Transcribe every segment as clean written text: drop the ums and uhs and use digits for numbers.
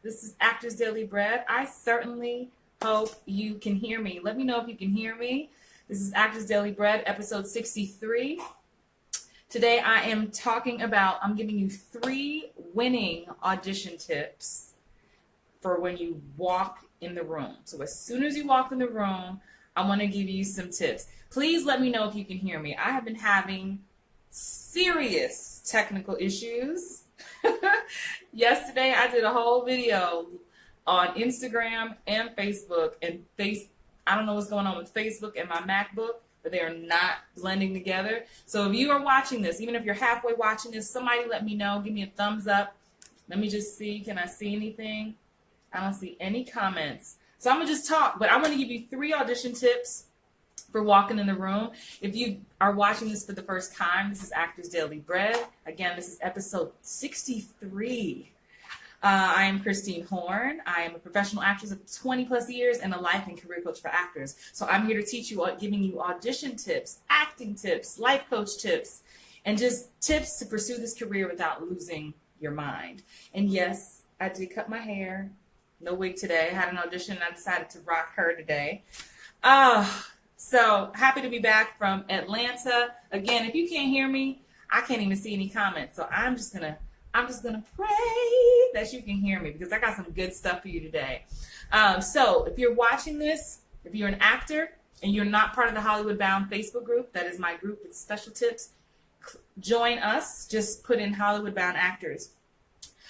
This is Actors Daily Bread. I certainly hope you can hear me. Let me know if you can hear me. This is Actors Daily Bread, episode 63. Today I am talking about, I'm giving you 3 winning audition tips for when you walk in the room. So as soon as you walk in the room, I want to give you some tips. Please let me know if you can hear me. I have been having serious technical issues. Yesterday I did a whole video on Instagram and Facebook, and I don't know what's going on with Facebook and my MacBook, but they are not blending together. So if you are watching this, even if you're halfway watching this, somebody let me know. Give me a thumbs up. Let me just see. Can I see anything? I don't see any comments. So I'm going to just talk, but I want to give you 3 audition tips for walking in the room. If you are watching this for the first time, this is Actors Daily Bread. Again, this is episode 63. I am Christine Horn. I am a professional actress of 20 plus years and a life and career coach for actors. So I'm here to teach you, giving you audition tips, acting tips, life coach tips, and just tips to pursue this career without losing your mind. And yes, I did cut my hair. No wig today. I had an audition and I decided to rock her today. So happy to be back from Atlanta. Again, if you can't hear me, I can't even see any comments. So I'm just gonna pray that you can hear me because I got some good stuff for you today. So if you're watching this, if you're an actor and you're not part of the Hollywood Bound Facebook group, that is my group with special tips, join us. Just put in Hollywood Bound Actors.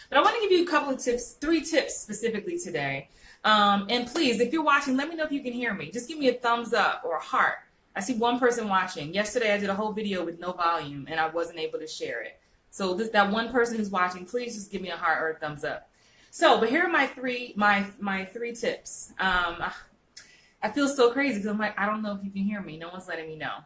But I want to give you a couple of tips, 3 tips specifically today. And please, if you're watching, let me know if you can hear me. Just give me a thumbs up or a heart. I see one person watching. Yesterday I did a whole video with no volume and I wasn't able to share it. So that one person who's watching, please just give me a heart or a thumbs up. So, but here are my 3 tips. I feel so crazy because I'm like, I don't know if you can hear me. No one's letting me know.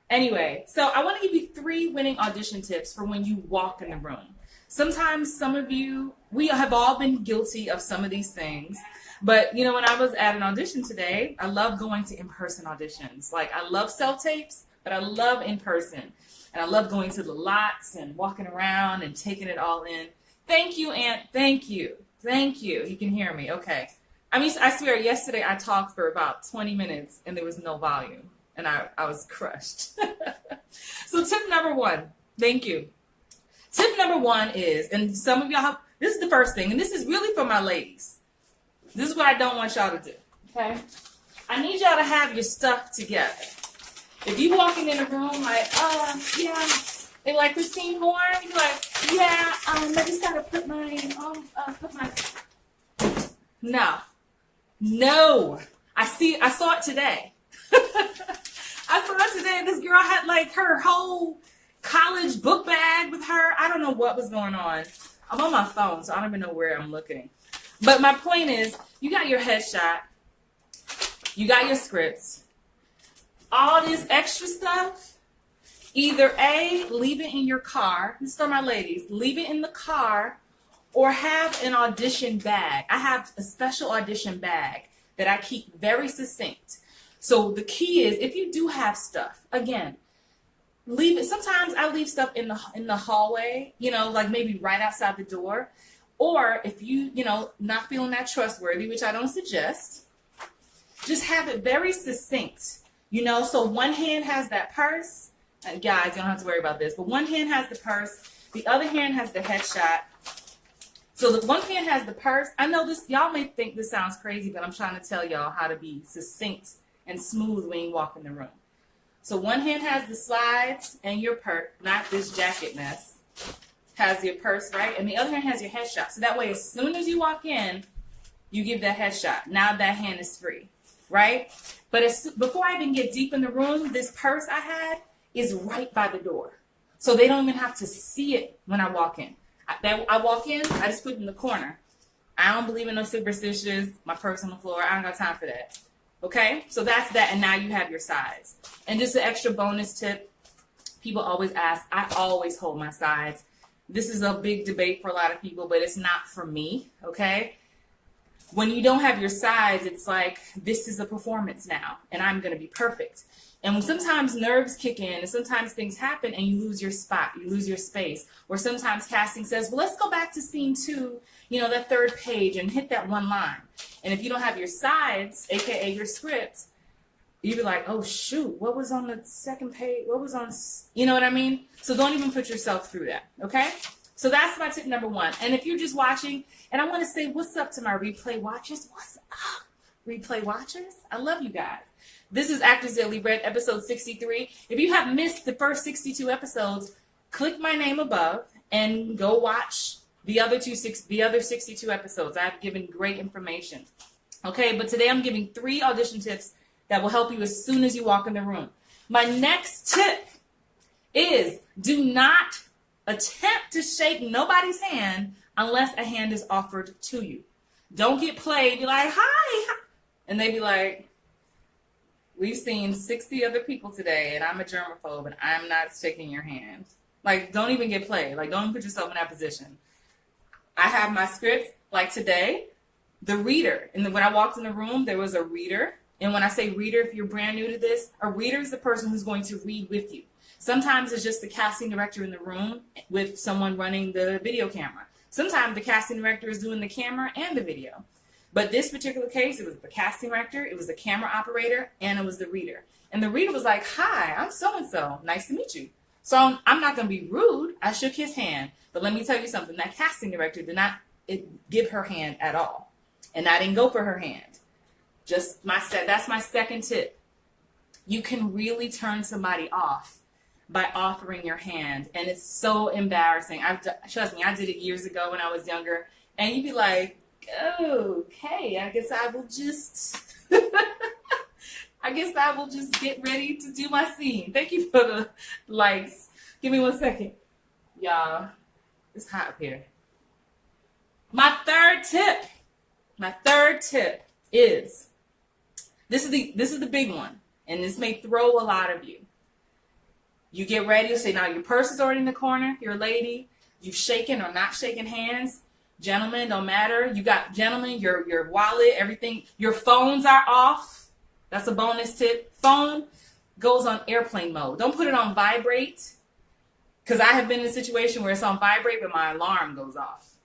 Anyway, so I want to give you 3 winning audition tips for when you walk in the room. Sometimes some of you, we have all been guilty of some of these things. But, you know, when I was at an audition today, I love going to in-person auditions. Like, I love self-tapes, but I love in-person. And I love going to the lots and walking around and taking it all in. Thank you, Aunt. Thank you. Thank you. You can hear me. Okay. I mean, I swear, yesterday I talked for about 20 minutes and there was no volume. And I was crushed. So tip number 1. Thank you. Tip number 1 is, and some of y'all have, this is the first thing, and this is really for my ladies. This is what I don't want y'all to do, okay? I need y'all to have your stuff together. If you walking in a room like, yeah, they like Christine Horn, you're like, yeah, I just gotta put my, No. I saw it today. I saw it today, this girl had like her whole college book bag with her. I don't know what was going on. I'm on my phone, so I don't even know where I'm looking. But my point is, you got your headshot, you got your scripts, all this extra stuff, either A, leave it in your car. This is for my ladies. Leave it in the car or have an audition bag. I have a special audition bag that I keep very succinct. So the key is, if you do have stuff, again, leave it. Sometimes I leave stuff in the hallway, you know, like maybe right outside the door. Or if you know, not feeling that trustworthy, which I don't suggest, just have it very succinct, you know. So one hand has that purse. And guys, you don't have to worry about this, but one hand has the purse. The other hand has the headshot. So the one hand has the purse. I know this, y'all may think this sounds crazy, but I'm trying to tell y'all how to be succinct and smooth when you walk in the room. So one hand has the slides and your purse, not this jacket mess, has your purse, right? And the other hand has your headshot. So that way, as soon as you walk in, you give that headshot. Now that hand is free, right? But before I even get deep in the room, this purse I had is right by the door. So they don't even have to see it when I walk in. I walk in, I just put it in the corner. I don't believe in no superstitions, my purse on the floor. I don't got time for that. Okay, so that's that, and now you have your sides. And just an extra bonus tip, people always ask, I always hold my sides. This is a big debate for a lot of people, but it's not for me, okay? When you don't have your sides, it's like, this is a performance now, and I'm going to be perfect. And when sometimes nerves kick in, and sometimes things happen, and you lose your spot, you lose your space, or sometimes casting says, well, let's go back to scene 2, you know, that third page and hit that one line. And if you don't have your sides, aka your script, you'd be like, oh shoot, what was on the second page? What was on, you know what I mean? So don't even put yourself through that, okay? So that's my tip number one. And if you're just watching, and I want to say what's up to my replay watchers. What's up, replay watchers? I love you guys. This is Actors Daily Bread, episode 63. If you have missed the first 62 episodes, click my name above and go watch the other 62 episodes. I've given great information. Okay, but today I'm giving 3 audition tips that will help you as soon as you walk in the room. My next tip is do not attempt to shake nobody's hand unless a hand is offered to you. Don't get played. Be like, hi. And they be like, we've seen 60 other people today, and I'm a germaphobe, and I'm not shaking your hand. Like, don't even get played. Like, don't put yourself in that position. I have my script, like today, the reader. And when I walked in the room, there was a reader. And when I say reader, if you're brand new to this, a reader is the person who's going to read with you. Sometimes it's just the casting director in the room with someone running the video camera. Sometimes the casting director is doing the camera and the video. But this particular case, it was the casting director, it was the camera operator, and it was the reader. And the reader was like, hi, I'm so-and-so. Nice to meet you. So I'm not going to be rude. I shook his hand. But let me tell you something. That casting director did not give her hand at all. And I didn't go for her hand. That's my second tip. You can really turn somebody off by offering your hand. And it's so embarrassing. Trust me, I did it years ago when I was younger. And you'd be like, okay, I guess I will just get ready to do my scene. Thank you for the likes. Give me 1 second. Y'all, it's hot up here. My third tip is this is the big one, and this may throw a lot of you. You get ready to say, now your purse is already in the corner, you're a lady, you've shaken or not shaken hands. Gentlemen, don't matter. You got gentlemen, your wallet, everything. Your phones are off. That's a bonus tip. Phone goes on airplane mode. Don't put it on vibrate, because I have been in a situation where it's on vibrate, but my alarm goes off.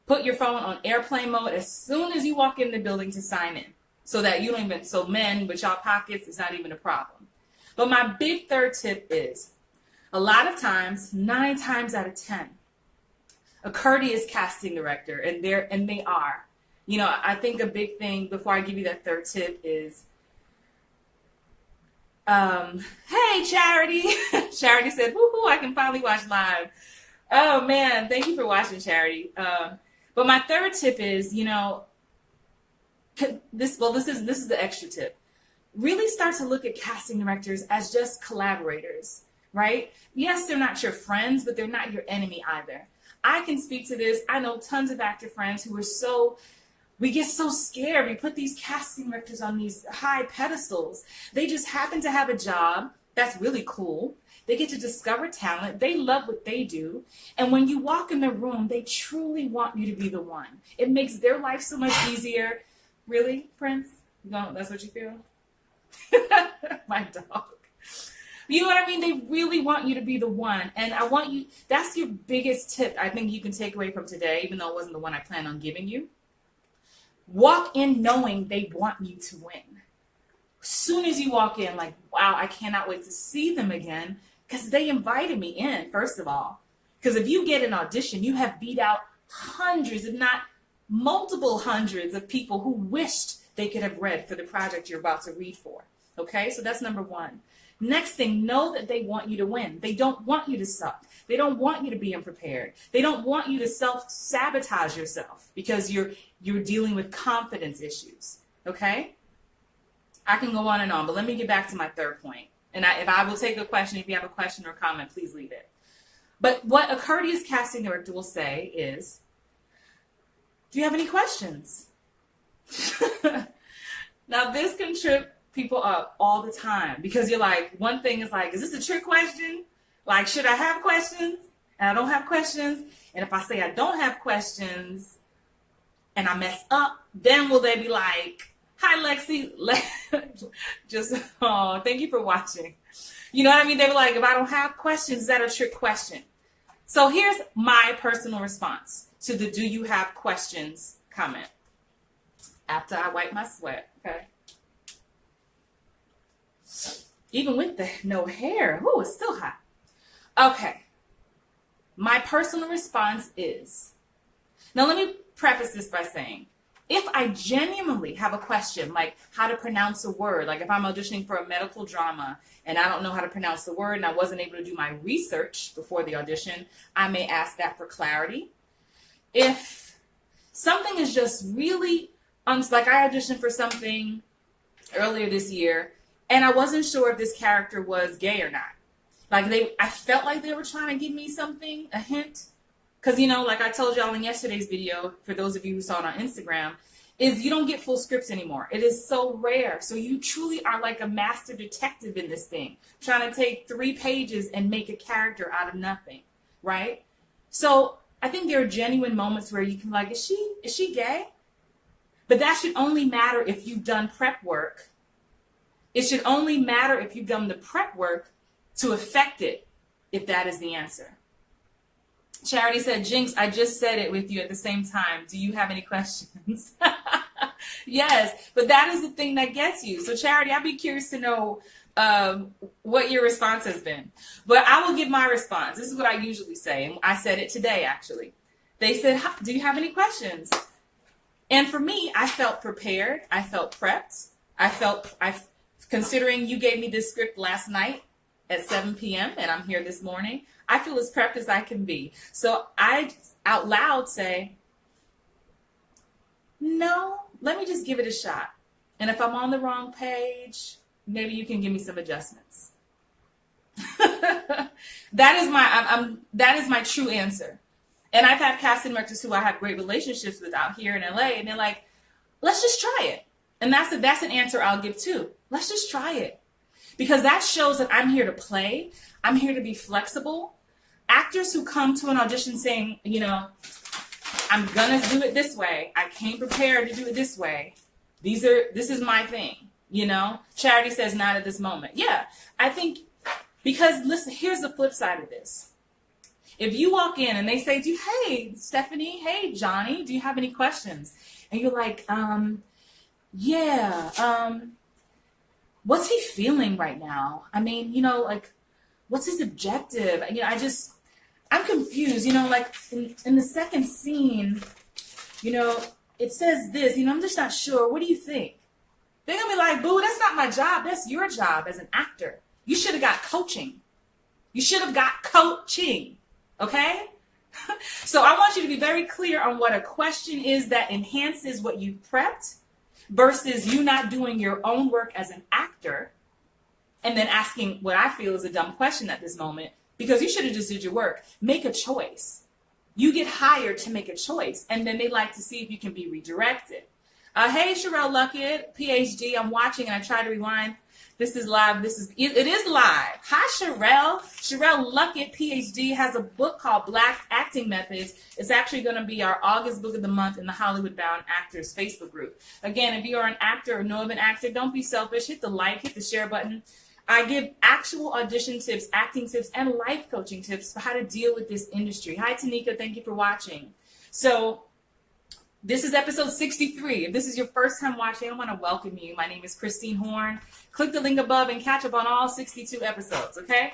Put your phone on airplane mode as soon as you walk in the building to sign in, so that you don't even, so men with y'all pockets, it's not even a problem. But my big third tip is, a lot of times, 9 times out of 10, a courteous casting director, and they are. You know, I think a big thing before I give you that third tip is, hey, Charity. Charity said, woohoo, I can finally watch live. Oh, man, thank you for watching, Charity. But my third tip is, you know, this is the extra tip. Really start to look at casting directors as just collaborators, right? Yes, they're not your friends, but they're not your enemy either. I can speak to this. I know tons of actor friends who are we get so scared. We put these casting directors on these high pedestals. They just happen to have a job that's really cool. They get to discover talent. They love what they do. And when you walk in the room, they truly want you to be the one. It makes their life so much easier. Really, Prince? No, that's what you feel? My dog. You know what I mean? They really want you to be the one. And I want you, that's your biggest tip I think you can take away from today, even though it wasn't the one I planned on giving you. Walk in knowing they want you to win. As soon as you walk in, like, wow, I cannot wait to see them again, because they invited me in, first of all. Because if you get an audition, you have beat out hundreds, if not multiple hundreds of people who wished they could have read for the project you're about to read for. Okay, so that's number one. Next thing, know that they want you to win. They don't want you to suck. They don't want you to be unprepared. They don't want you to self-sabotage yourself because you're dealing with confidence issues. Okay? I can go on and on, but let me get back to my third point. And if I will take a question, if you have a question or comment, please leave it. But what a courteous casting director will say is, do you have any questions? Now, this can trip people up all the time because you're like, one thing is like, is this a trick question? Like, should I have questions? And I don't have questions. And if I say I don't have questions and I mess up, then will they be like, hi, Lexi. Oh, thank you for watching. You know what I mean? They were like, if I don't have questions, is that a trick question? So here's my personal response to the do you have questions comment after I wipe my sweat. Okay. Even with the no hair, ooh, it's still hot. Okay. My personal response is, now let me preface this by saying, if I genuinely have a question, like how to pronounce a word, like if I'm auditioning for a medical drama and I don't know how to pronounce the word and I wasn't able to do my research before the audition, I may ask that for clarity. If something is just really, like I auditioned for something earlier this year and I wasn't sure if this character was gay or not. Like I felt like they were trying to give me something, a hint. Because, you know, like I told y'all in yesterday's video, for those of you who saw it on Instagram, is you don't get full scripts anymore. It is so rare. So you truly are like a master detective in this thing, trying to take 3 pages and make a character out of nothing, right? So I think there are genuine moments where you can be like, is she gay? But that should only matter if you've done prep work. It should only matter if you've done the prep work to affect it, if that is the answer. Charity said, Jinx, I just said it with you at the same time. Do you have any questions? Yes, but that is the thing that gets you. So Charity, I'd be curious to know what your response has been. But I will give my response. This is what I usually say. And I said it today, actually. They said, do you have any questions? And for me, I felt prepared. I felt prepped. Considering you gave me this script last night at 7 p.m. and I'm here this morning, I feel as prepped as I can be. So I out loud say, no, let me just give it a shot. And if I'm on the wrong page, maybe you can give me some adjustments. That is my true answer. And I've had casting directors who I have great relationships with out here in LA, and they're like, let's just try it. And that's an answer I'll give too. Let's just try it. Because that shows that I'm here to play. I'm here to be flexible. Actors who come to an audition saying, you know, I'm going to do it this way. I came prepared to do it this way. This is my thing, you know. Charity says not at this moment. Yeah, I think, because listen, here's the flip side of this. If you walk in and they say, hey, Stephanie, hey, Johnny, do you have any questions? And you're like, what's he feeling right now? I mean, you know, like, what's his objective? You know, I'm confused, you know, like in the second scene, you know, it says this, you know, I'm just not sure. What do you think? They're going to be like, boo, that's not my job. That's your job as an actor. You should have got coaching. You should have got coaching. Okay? So I want you to be very clear on what a question is that enhances what you prepped versus you not doing your own work as an actor and then asking what I feel is a dumb question at this moment, because you should have just did your work. Make a choice. You get hired to make a choice, and then they like to see if you can be redirected. Hey, Sherelle Luckett, PhD. I'm watching, and I try to rewind. This is live. It is live. Hi, Sherelle. Sherelle Luckett, PhD, has a book called Black Acting Methods. It's actually going to be our August book of the month in the Hollywood Bound Actors Facebook group. Again, if you are an actor or know of an actor, don't be selfish. Hit the like, hit the share button. I give actual audition tips, acting tips, and life coaching tips for how to deal with this industry. Hi, Tanika. Thank you for watching. So this is episode 63. If this is your first time watching, I want to welcome you. My name is Christine Horn. Click the link above and catch up on all 62 episodes, okay?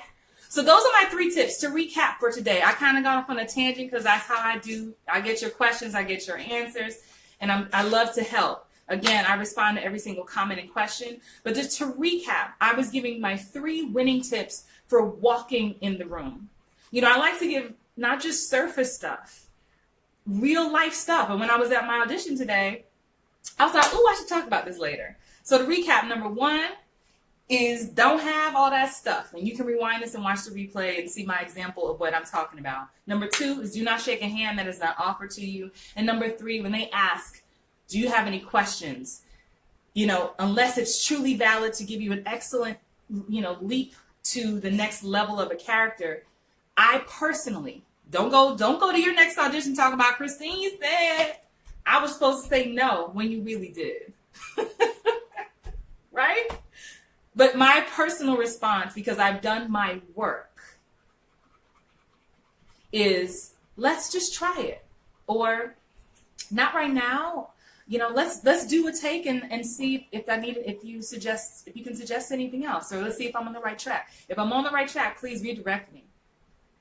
So those are my 3 tips to recap for today. I kind of got off on a tangent because that's how I do. I get your questions, I get your answers, and I love to help. Again, I respond to every single comment and question. But just to recap, I was giving my 3 winning tips for walking in the room. You know, I like to give not just surface stuff, real life stuff. And when I was at my audition today, I was like, oh, I should talk about this later. So to recap, number 1 is don't have all that stuff. And you can rewind this and watch the replay and see my example of what I'm talking about. Number 2 is do not shake a hand that is not offered to you. And number 3, when they ask, do you have any questions? You know, unless it's truly valid to give you an excellent, you know, leap to the next level of a character, I personally, don't go to your next audition talking about Christine said I was supposed to say no when you really did. Right? But my personal response, because I've done my work, is let's just try it. or not right now. You know, let's do a take and see if you can suggest anything else, or let's see if I'm on the right track. If I'm on the right track, please redirect me.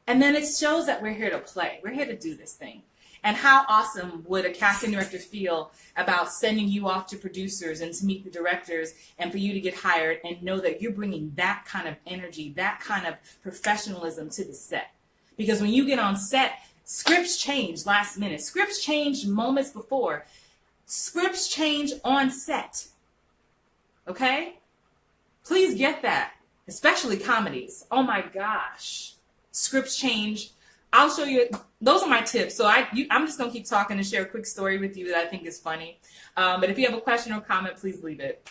And then it shows that we're here to play. We're here to do this thing. And how awesome would a casting director feel about sending you off to producers and to meet the directors and for you to get hired and know that you're bringing that kind of energy, that kind of professionalism to the set. Because when you get on set, scripts change last minute. Scripts change moments before. Scripts change on set. Okay? Please get that. Especially comedies. Oh my gosh. Scripts change. I'll show you. Those are my tips. So I'm just going to keep talking and share a quick story with you that I think is funny. But if you have a question or comment, please leave it.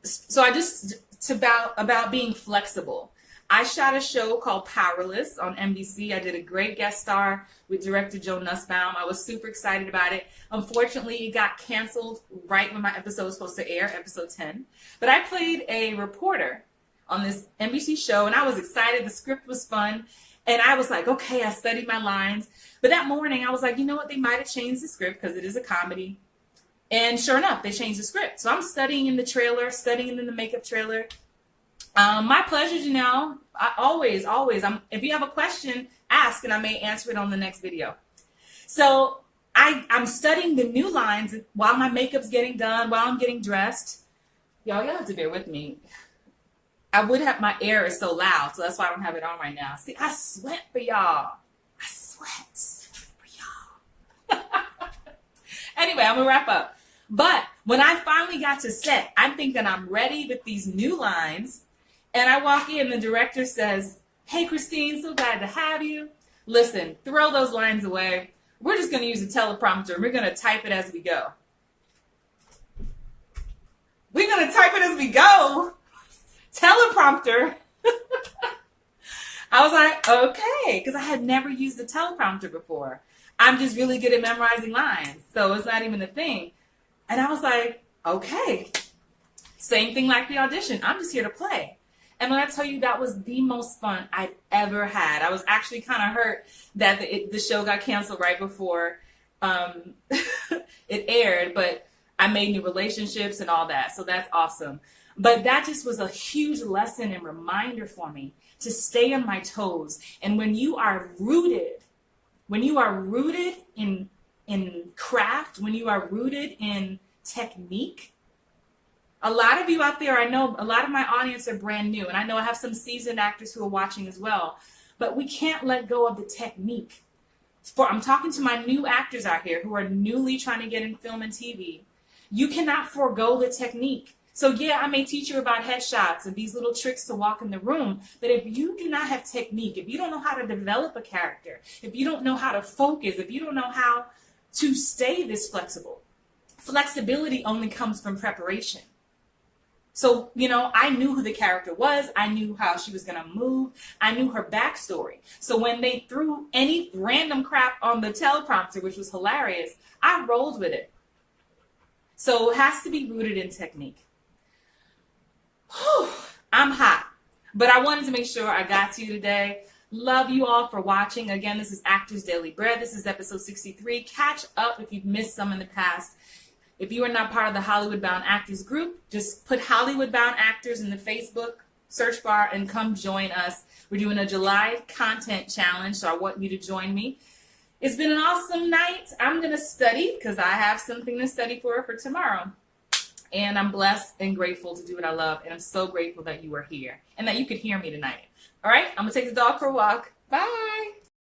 So it's about being flexible. I shot a show called Powerless on NBC. I did a great guest star with director Joe Nussbaum. I was super excited about it. Unfortunately, it got canceled right when my episode was supposed to air, episode 10. But I played a reporter on this NBC show, and I was excited. The script was fun. And I was like, okay, I studied my lines. But that morning, I was like, you know what? They might have changed the script because it is a comedy. And sure enough, they changed the script. So I'm studying in the trailer, studying in the makeup trailer. My pleasure, Janelle. If you have a question, ask, and I may answer it on the next video. So I'm studying the new lines while my makeup's getting done, while I'm getting dressed. Y'all have to bear with me. My air is so loud, so that's why I don't have it on right now. See, I sweat for y'all. I sweat for y'all. Anyway, I'm going to wrap up. But when I finally got to set, I'm thinking I'm ready with these new lines. And I walk in, the director says, hey, Christine, so glad to have you. Listen, throw those lines away. We're just going to use a teleprompter. We're going to type it as we go. We're going to type it as we go. Teleprompter. I was like, okay, because I had never used a teleprompter before. I'm just really good at memorizing lines, so it's not even a thing. And I was like, okay, same thing like the audition. I'm just here to play. And when I tell you that was the most fun I've ever had, I was actually kind of hurt that the show got canceled right before it aired, but I made new relationships and all that, so that's awesome. But that just was a huge lesson and reminder for me to stay on my toes. And when you are rooted in craft, when you are rooted in technique, a lot of you out there, I know a lot of my audience are brand new, and I know I have some seasoned actors who are watching as well, but we can't let go of the technique. I'm talking to my new actors out here who are newly trying to get in film and TV. You cannot forego the technique. So yeah, I may teach you about headshots and these little tricks to walk in the room, but if you do not have technique, if you don't know how to develop a character, if you don't know how to focus, if you don't know how to stay this flexible, flexibility only comes from preparation. So, I knew who the character was. I knew how she was going to move. I knew her backstory. So when they threw any random crap on the teleprompter, which was hilarious, I rolled with it. So it has to be rooted in technique. Whew, I'm hot, but I wanted to make sure I got to you today. Love you all for watching. Again, this is Actors Daily Bread. This is episode 63. Catch up if you've missed some in the past. If you are not part of the Hollywood Bound Actors group, just put Hollywood Bound Actors in the Facebook search bar and come join us. We're doing a July content challenge, so I want you to join me. It's been an awesome night. I'm going to study because I have something to study for tomorrow. And I'm blessed and grateful to do what I love. And I'm so grateful that you are here and that you could hear me tonight. All right, I'm going to take the dog for a walk. Bye.